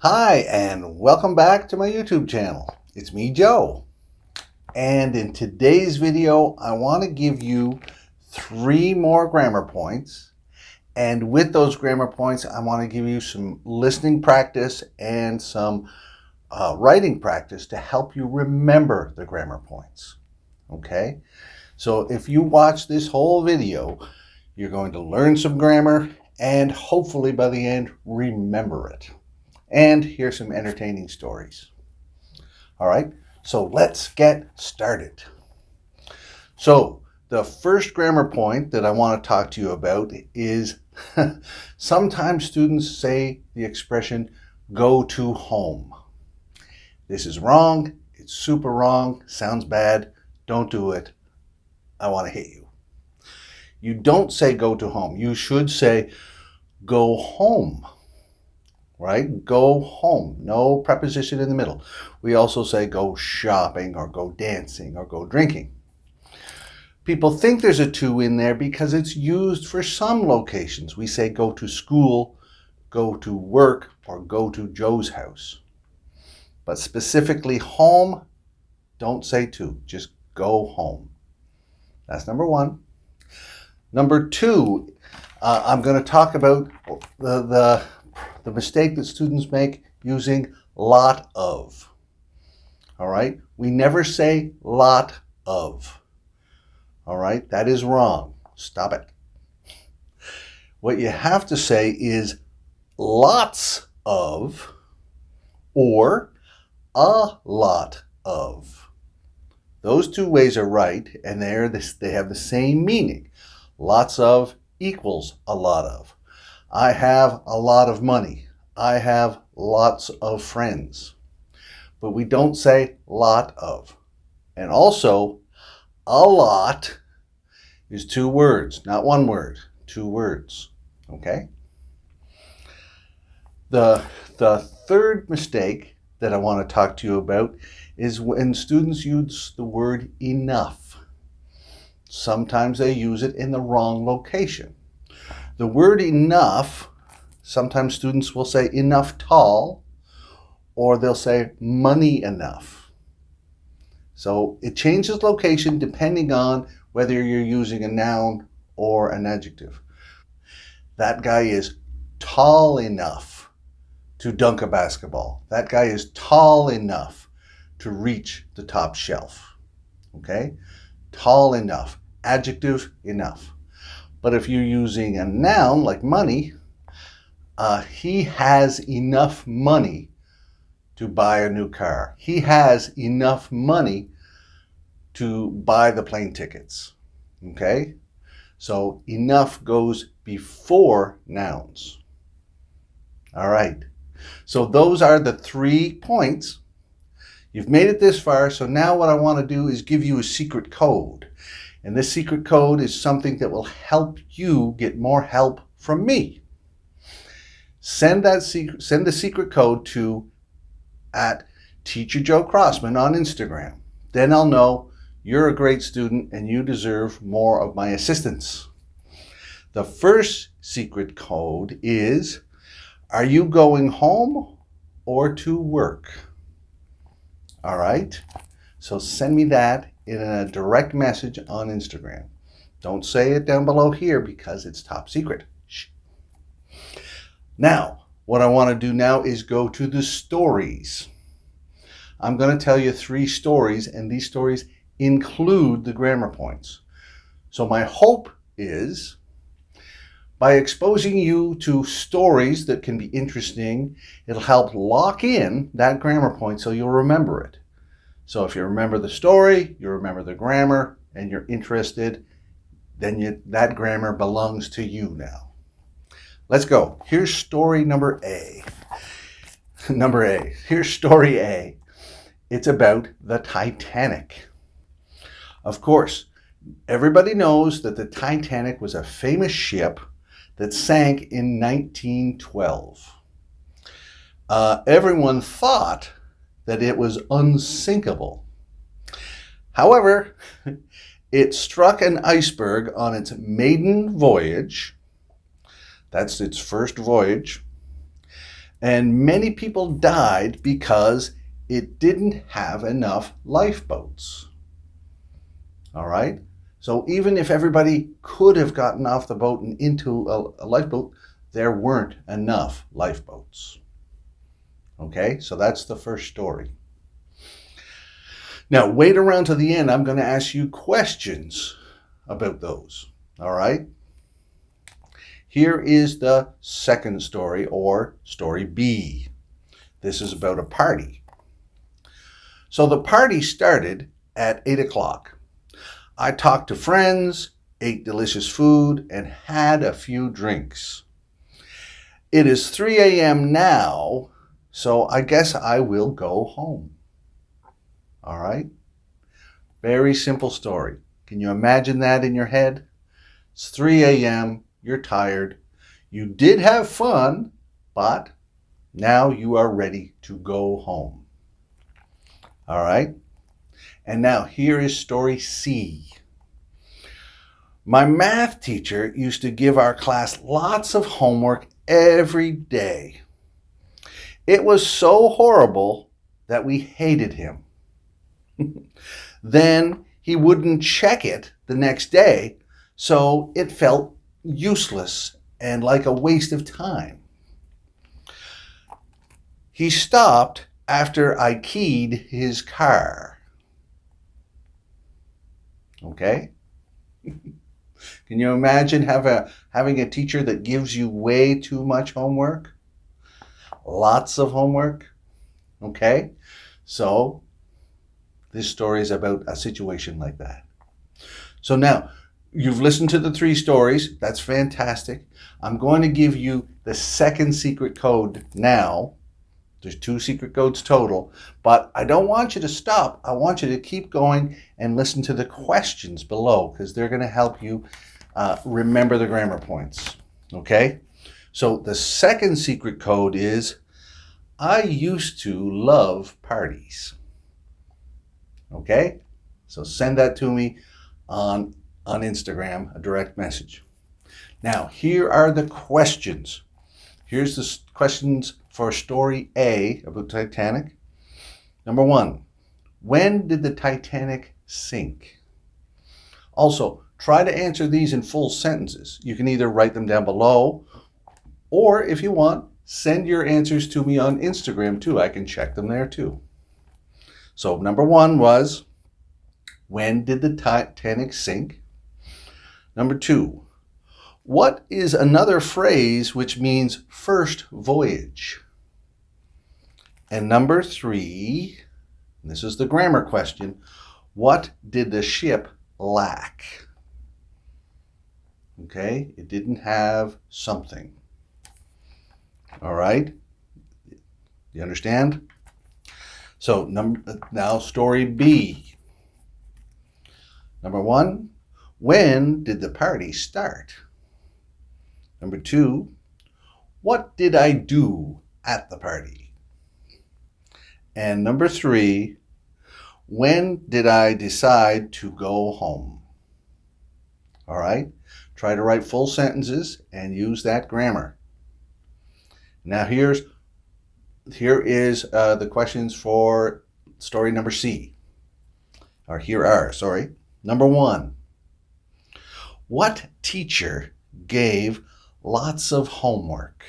Hi, and welcome back to my YouTube channel. It's me, Joe. And in today's video, I want to give you 3 more grammar points. And with those grammar points, I want to give you some listening practice and some writing practice to help you remember the grammar points. Okay? So if you watch this whole video, you're going to learn some grammar and hopefully by the end, remember it. And here's some entertaining stories. All right, so let's get started. So the first grammar point that I want to talk to you about is sometimes students say the expression go to home. This is wrong. It's super wrong. Sounds bad. Don't do it. I want to hit you. You don't say go to home. You should say go home. Right? Go home. No preposition in the middle. We also say go shopping or go dancing or go drinking. People think there's a to in there because it's used for some locations. We say go to school, go to work, or go to Joe's house. But specifically home, don't say to. Just go home. That's number 1. Number 2, I'm going to talk about the mistake that students make using lot of. All right? We never say lot of. All right? That is wrong. Stop it. What you have to say is lots of or a lot of. Those 2 ways are right, and they have the same meaning. Lots of equals a lot of. I have a lot of money. I have lots of friends. But we don't say lot of. And also, a lot is 2 words, not 1 word, 2 words. Okay? The third mistake that I want to talk to you about is when students use the word enough. Sometimes they use it in the wrong location. The word enough, sometimes students will say enough tall, or they'll say money enough. So it changes location depending on whether you're using a noun or an adjective. That guy is tall enough to dunk a basketball. That guy is tall enough to reach the top shelf. Okay? Tall enough. Adjective, enough. But if you're using a noun like money, he has enough money to buy a new car. He has enough money to buy the plane tickets. Okay? So enough goes before nouns. All right. So those are the 3 points. You've made it this far, so now what I want to do is give you a secret code. And this secret code is something that will help you get more help from me. Send the secret code to @Teacher Joe Crossman on Instagram. Then I'll know you're a great student and you deserve more of my assistance. The first secret code is, are you going home or to work? All right? So send me that in a direct message on Instagram. Don't say it down below here because it's top secret. Shh. Now, what I want to do now is go to the stories. I'm going to tell you 3 stories, and these stories include the grammar points. So my hope is, by exposing you to stories that can be interesting, it'll help lock in that grammar point so you'll remember it. So if you remember the story, you remember the grammar, and you're interested, then that grammar belongs to you now. Let's go. Here's story number A. Here's story A. It's about the Titanic. Of course, everybody knows that the Titanic was a famous ship that sank in 1912. Everyone thought that it was unsinkable. However, it struck an iceberg on its maiden voyage. That's its first voyage. And many people died because it didn't have enough lifeboats. All right? So even if everybody could have gotten off the boat and into a lifeboat, there weren't enough lifeboats. Okay? So that's the first story. Now, wait around to the end. I'm going to ask you questions about those. All right? Here is the second story, or story B. This is about a party. So the party started at 8 o'clock. I talked to friends, ate delicious food, and had a few drinks. It is 3 a.m. now, so I guess I will go home. All right? Very simple story. Can you imagine that in your head? It's 3 a.m., you're tired. You did have fun, but now you are ready to go home. All right? And now here is story C. My math teacher used to give our class lots of homework every day. It was so horrible that we hated him. Then he wouldn't check it the next day, so it felt useless and like a waste of time. He stopped after I keyed his car. Okay? Can you imagine having a teacher that gives you way too much homework? Lots of homework? Okay? So, this story is about a situation like that. So now, you've listened to the 3 stories. That's fantastic. I'm going to give you the second secret code now. There's 2 secret codes total, but I don't want you to stop. I want you to keep going and listen to the questions below, because they're going to help you remember the grammar points. Okay? So the second secret code is, I used to love parties. Okay? So send that to me on Instagram, a direct message. Now, here are the questions. Here's the questions for story A about Titanic. Number 1, when did the Titanic sink? Also, try to answer these in full sentences. You can either write them down below, or if you want, send your answers to me on Instagram too. I can check them there too. So number 1 was, when did the Titanic sink? Number 2, what is another phrase which means first voyage? And number 3, and this is the grammar question, what did the ship lack? Okay, it didn't have something. All right, you understand? So now story B. Number 1, when did the party start? Number 2, what did I do at the party? And number 3, when did I decide to go home? All right, try to write full sentences and use that grammar. Now here is the questions for story number C. Or here are, sorry. Number 1, what teacher gave lots of homework?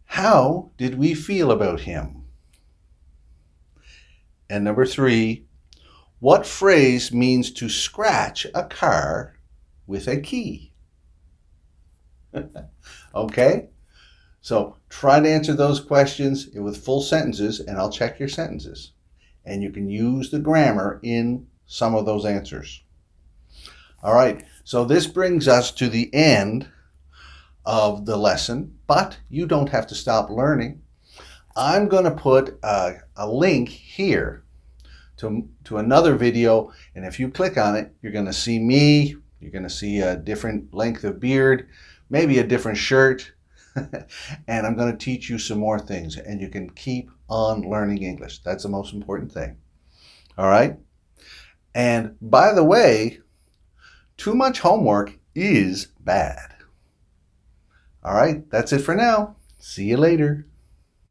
How did we feel about him? And number 3, what phrase means to scratch a car with a key? Okay? So try to answer those questions with full sentences, and I'll check your sentences. And you can use the grammar in some of those answers. All right, so this brings us to the end of the lesson, but you don't have to stop learning. I'm going to put a link here to another video, and if you click on it, you're going to see me, you're going to see a different length of beard, maybe a different shirt, and I'm going to teach you some more things, and you can keep on learning English. That's the most important thing. All right? And by the way, too much homework is bad. All right, that's it for now. See you later.